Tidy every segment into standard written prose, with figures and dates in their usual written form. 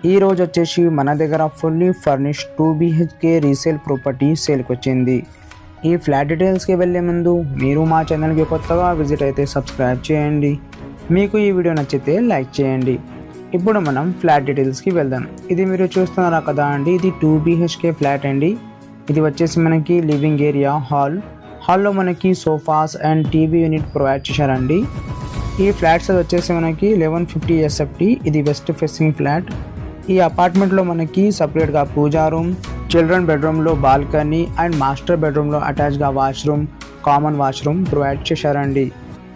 ఈ రోజు వచ్చేసి మన దగ్గర fully furnish 2 BHK resale property సేల్కి వచ్చింది. ఈ ఫ్లాట్ డీటెయిల్స్కి వెళ్ళే ముందు మీరు మా ఛానల్కి కొత్తగా విజిట్ అయితే సబ్స్క్రైబ్ చేయండి. మీకు ఈ వీడియో నచ్చితే లైక్ చేయండి. ఇప్పుడు మనం ఫ్లాట్ డీటెయిల్స్కి వెళ్దాం. ఇది మీరు చూస్తున్నారా కదా అండి, ఇది 2 BHK ఫ్లాట్ అండి. ఇది వచ్చేసి మనకి లివింగ్ ఏరియా, హాల్లో మనకి sofas and TV unit provide చేశారండి. ఈ ఫ్లాట్స్ వచ్చేసి మనకి 1150 SFT. ఇది వెస్ట్ ఫేసింగ్ ఫ్లాట్. ఈ అపార్ట్మెంట్లో మనకి సపరేట్గా పూజా రూమ్, చిల్డ్రన్ బెడ్రూమ్లో బాల్కనీ అండ్ మాస్టర్ బెడ్రూమ్లో అటాచ్గా వాష్రూమ్, కామన్ వాష్రూమ్ ప్రొవైడ్ చేశారండి.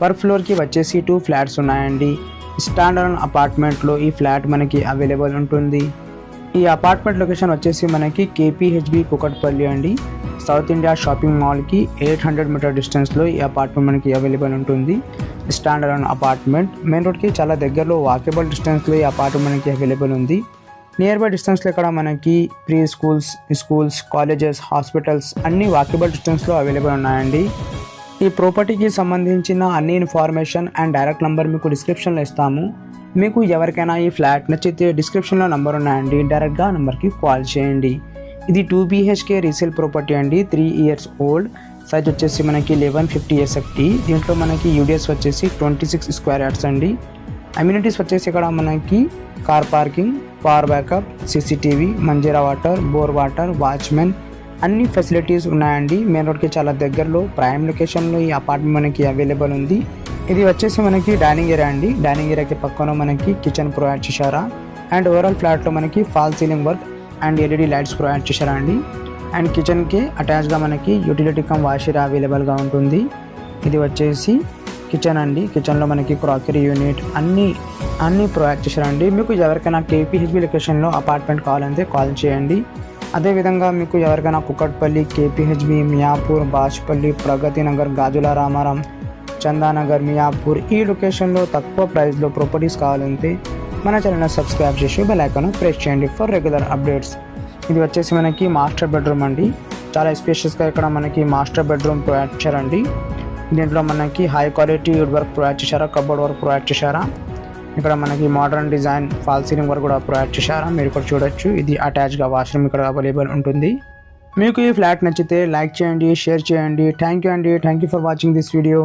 పర్ ఫ్లోర్కి వచ్చేసి 2 ఫ్లాట్స్ ఉన్నాయండి. స్టాండర్డ్ అపార్ట్మెంట్లో ఈ ఫ్లాట్ మనకి అవైలబుల్ ఉంటుంది. ఈ అపార్ట్మెంట్ లొకేషన్ వచ్చేసి మనకి KPHB కుకట్పల్లి అండి. సౌత్ ఇండియా షాపింగ్ మాల్కి 800 మీటర్ డిస్టెన్స్లో ఈ అపార్ట్మెంట్ మనకి అవైలబుల్ ఉంటుంది. స్టాండర్డ్ అపార్ట్మెంట్ మెయిన్ రోడ్కి చాలా దగ్గరలో వాకబుల్ డిస్టెన్స్లో ఈ అపార్ట్మెంట్ మనకి అవైలబుల్ ఉంది. నియర్ బై డిస్టెన్స్లో ఇక్కడ మనకి ప్రీ స్కూల్స్, కాలేజెస్, హాస్పిటల్స్ అన్నీ వాకబుల్ డిస్టెన్స్లో అవైలబుల్ ఉన్నాయండి. ఈ ప్రాపర్టీకి సంబంధించిన అన్ని ఇన్ఫర్మేషన్ అండ్ డైరెక్ట్ నెంబర్ మీకు డిస్క్రిప్షన్లో ఇస్తాము. మీకు ఎవరికైనా ఈ ఫ్లాట్ నచ్చితే డిస్క్రిప్షన్లో నెంబర్ ఉన్నాయండి, డైరెక్ట్గా నెంబర్కి కాల్ చేయండి. ఇది 2 BHK రీసేల్ ప్రాపర్టీ అండి, 3 years ఓల్డ్. సైజ్ వచ్చేసి మనకి 1150 SFT. దీంట్లో మనకి UDS వచ్చేసి 26 స్క్వేర్ యార్డ్స్ అండి. అమ్యూనిటీస్ వచ్చేసి ఇక్కడ మనకి car parking, power backup, CCTV, Manjeera water, bore water, watchman అన్ని ఫెసిలిటీస్ ఉన్నాయండి. మెయిన్ రోడ్కి చాలా దగ్గరలో ప్రైమ్ లొకేషన్లో ఈ అపార్ట్మెంట్ మనకి అవైలబుల్ ఉంది. ఇది వచ్చేసి మనకి డైనింగ్ ఏరియా అండి. డైనింగ్ ఏరియాకి పక్కన మనకి కిచెన్ ప్రొవైడ్ చేశారా. అండ్ ఓవరాల్ ఫ్లాట్లో మనకి fall ceiling work and LED lights provide చేశారా అండి. అండ్ కిచెన్కి అటాచ్గా మనకి యూటిలిటీ కమ్ వాష్ ఏరియా అవైలబుల్గా ఉంటుంది. ఇది వచ్చేసి కిచెన్ అండి. కిచెన్లో మనకి క్రాకరీ యూనిట్ అన్నీ ప్రొవైడ్ చేశారండి. మీకు ఎవరికైనా KPHB లొకేషన్లో అపార్ట్మెంట్ కావాలంటే కాల్ చేయండి. అదేవిధంగా మీకు ఎవరికైనా కుకట్పల్లి, KPHB, మియాపూర్, బాష్పల్లి, ప్రగతి నగర్, గాజుల రామారం, చందానగర్, మియాపూర్ ఈ లొకేషన్లో తక్కువ ప్రైస్లో ప్రాపర్టీస్ కావాలంటే మన ఛానల్ని సబ్స్క్రైబ్ చేసి బెల్ ఐకాన్ ప్రెస్ చేయండి ఫర్ రెగ్యులర్ అప్డేట్స్. ఇది వచ్చేసి మనకి మాస్టర్ బెడ్రూమ్ అండి. చాలా స్పేషియస్గా ఇక్కడ మనకి మాస్టర్ బెడ్రూమ్ ప్రొవైడ్ చేశారండి. దీంట్లో మనకి high quality wood work provide చేశారా, కబోర్డ్ వర్క్ ప్రొవైడ్ చేశారా. ఇక్కడ మనకి modern design fall ceiling work కూడా ప్రొవైడ్ చేశారా, మీరు ఇక్కడ చూడొచ్చు. ఇది అటాచ్గా వాష్రూమ్ ఇక్కడ అవైలబుల్ ఉంటుంది. మీకు ఈ ఫ్లాట్ నచ్చితే లైక్ చేయండి, షేర్ చేయండి. థ్యాంక్ యూ అండి. Thank you for watching this video.